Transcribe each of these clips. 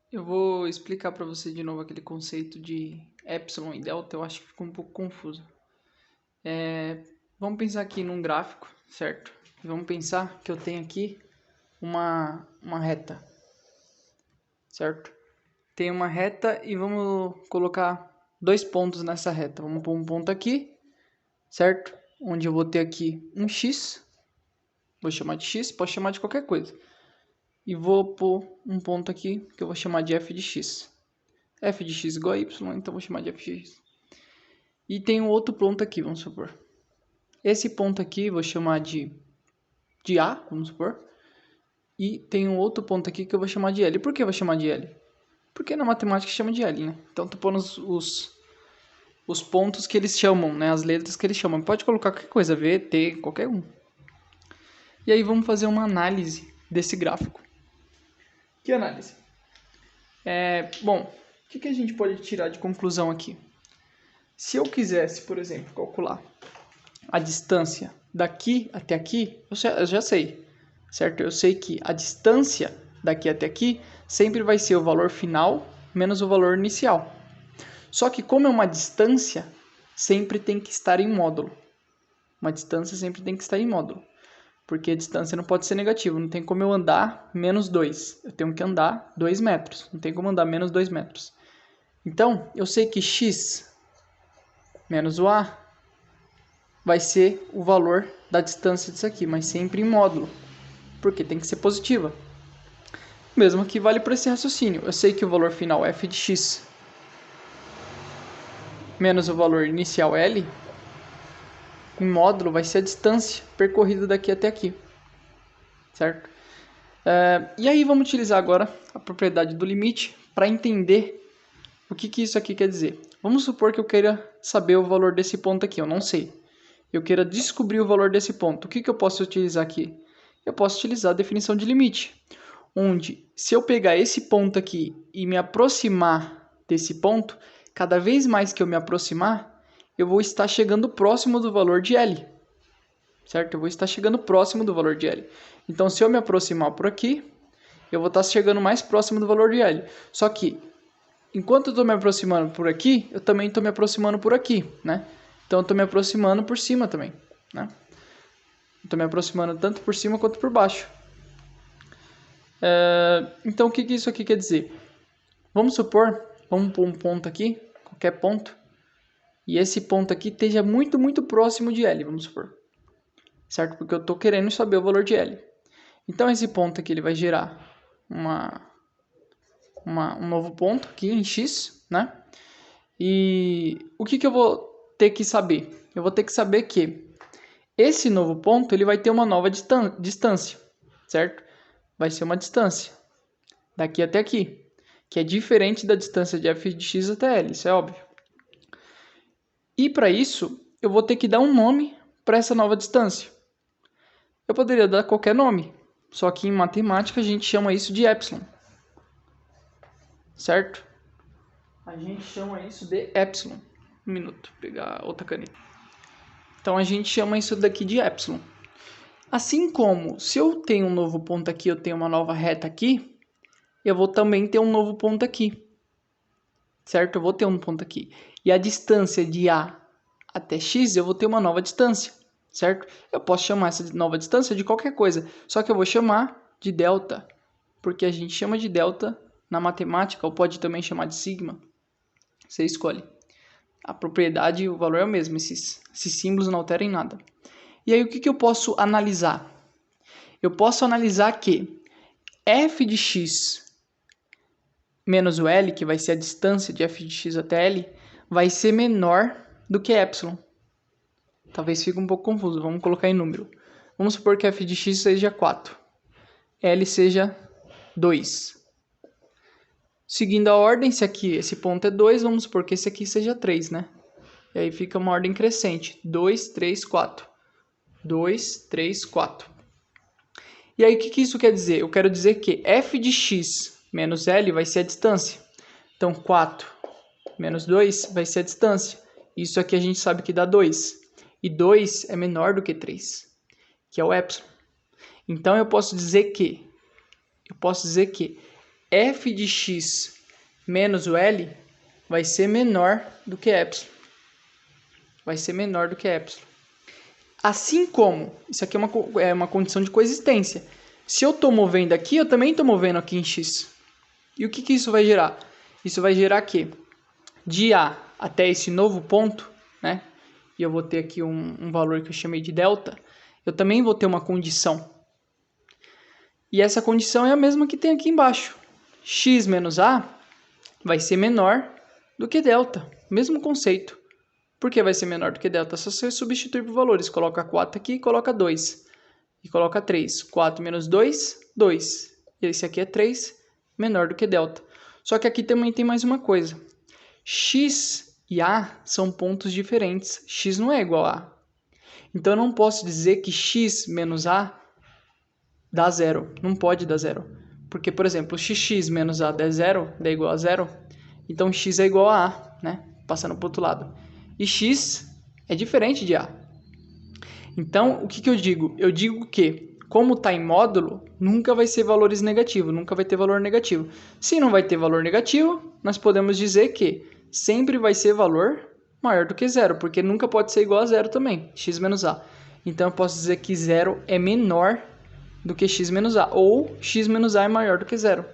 Eu vou explicar para você de novo aquele conceito de epsilon e delta, eu acho que ficou um pouco confuso. Vamos pensar aqui num gráfico, certo? E vamos pensar que eu tenho aqui uma reta, certo? Tem uma reta e vamos colocar dois pontos nessa reta. Vamos pôr um ponto aqui, certo? Onde eu vou ter aqui um x, vou chamar de x, posso chamar de qualquer coisa. E vou pôr um ponto aqui que eu vou chamar de f de x. F de x igual a y, então vou chamar de f de x. E tem um outro ponto aqui, vamos supor. Esse ponto aqui vou chamar de A, vamos supor. E tem um outro ponto aqui que eu vou chamar de L. Por que eu vou chamar de L? Porque na matemática chama de L, né? Então tô pondo os pontos que eles chamam, né? As letras que eles chamam. Pode colocar qualquer coisa, V, T, qualquer um. E aí vamos fazer uma análise desse gráfico. Que análise? Bom, o que a gente pode tirar de conclusão aqui? Se eu quisesse, por exemplo, calcular a distância daqui até aqui, eu já sei, certo? Eu sei que a distância daqui até aqui sempre vai ser o valor final menos o valor inicial. Só que como é uma distância, sempre tem que estar em módulo. Uma distância sempre tem que estar em módulo. Porque a distância não pode ser negativa. Não tem como eu andar menos 2. Eu tenho que andar 2 metros. Não tem como andar menos 2 metros. Então, eu sei que x menos o a vai ser o valor da distância disso aqui, mas sempre em módulo, porque tem que ser positiva. Mesmo que vale para esse raciocínio. Eu sei que o valor final f de x menos o valor inicial L, em módulo vai ser a distância percorrida daqui até aqui, certo? E aí vamos utilizar agora a propriedade do limite para entender o que isso aqui quer dizer. Vamos supor que eu queira saber o valor desse ponto aqui, eu não sei. Eu queira descobrir o valor desse ponto. O que eu posso utilizar aqui? Eu posso utilizar a definição de limite, onde se eu pegar esse ponto aqui e me aproximar desse ponto, cada vez mais que eu me aproximar, eu vou estar chegando próximo do valor de L, certo? Eu vou estar chegando próximo do valor de L. Então, se eu me aproximar por aqui, eu vou estar chegando mais próximo do valor de L. Só que, enquanto eu estou me aproximando por aqui, eu também estou me aproximando por aqui, né? Então, eu estou me aproximando por cima também, né? Estou me aproximando tanto por cima quanto por baixo. Então, o que isso aqui quer dizer? Vamos supor, vamos pôr um ponto aqui, qualquer ponto, e esse ponto aqui esteja muito, muito próximo de L, vamos supor. Certo? Porque eu estou querendo saber o valor de L. Então, esse ponto aqui ele vai gerar um novo ponto aqui em X, né? E o que eu vou ter que saber? Eu vou ter que saber que esse novo ponto ele vai ter uma nova distância, certo? Vai ser uma distância daqui até aqui, que é diferente da distância de f de x até L, isso é óbvio. E para isso, eu vou ter que dar um nome para essa nova distância. Eu poderia dar qualquer nome, só que em matemática a gente chama isso de epsilon, certo? A gente chama isso de epsilon. Um minuto, vou pegar outra caneta. Então a gente chama isso daqui de epsilon. Assim como se eu tenho um novo ponto aqui, eu tenho uma nova reta aqui, eu vou também ter um novo ponto aqui, certo? Eu vou ter um ponto aqui. E a distância de A até X, eu vou ter uma nova distância, certo? Eu posso chamar essa nova distância de qualquer coisa, só que eu vou chamar de delta, porque a gente chama de delta na matemática, ou pode também chamar de sigma. Você escolhe. A propriedade e o valor é o mesmo, esses símbolos não alteram em nada. E aí o que eu posso analisar? Eu posso analisar que f de x menos o L, que vai ser a distância de f de x até L, vai ser menor do que epsilon. Talvez fique um pouco confuso, vamos colocar em número. Vamos supor que f de x seja 4, L seja 2. Seguindo a ordem, se aqui esse ponto é 2, vamos supor que esse aqui seja 3, né? E aí fica uma ordem crescente, 2, 3, 4. 2, 3, 4. E aí o que isso quer dizer? Eu quero dizer que f de x menos L vai ser a distância. Então 4 menos 2 vai ser a distância. Isso aqui a gente sabe que dá 2. E 2 é menor do que 3, que é o epsilon. Então eu posso dizer que f de x menos o L vai ser menor do que epsilon. Vai ser menor do que epsilon. Assim como, isso aqui é uma condição de coexistência. Se eu estou movendo aqui, eu também estou movendo aqui em x. E o que isso vai gerar? Isso vai gerar que de A até esse novo ponto, né? E eu vou ter aqui um valor que eu chamei de delta, eu também vou ter uma condição. E essa condição é a mesma que tem aqui embaixo. X menos A vai ser menor do que delta, mesmo conceito. Por que vai ser menor do que delta? Só você substituir por valores. Coloca 4 aqui e coloca 2. E coloca 3. 4 menos 2, 2. Esse aqui é 3, menor do que delta. Só que aqui também tem mais uma coisa. X e A são pontos diferentes. X não é igual a A. Então eu não posso dizer que X menos A dá zero. Não pode dar zero. Porque, por exemplo, se X menos A der zero, dá igual a zero, então X é igual a A, né? Passando para o outro lado. E X é diferente de A. Então, o que eu digo? Eu digo que, como está em módulo, nunca vai ser valores negativos, nunca vai ter valor negativo. Se não vai ter valor negativo, nós podemos dizer que sempre vai ser valor maior do que zero, porque nunca pode ser igual a zero também, x menos A. Então, eu posso dizer que zero é menor do que x menos A, ou x menos A é maior do que zero,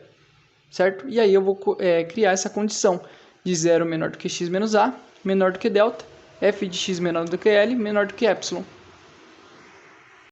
certo? E aí eu vou criar essa condição de zero menor do que x menos A, menor do que delta, f de x menor do que L, menor do que epsilon.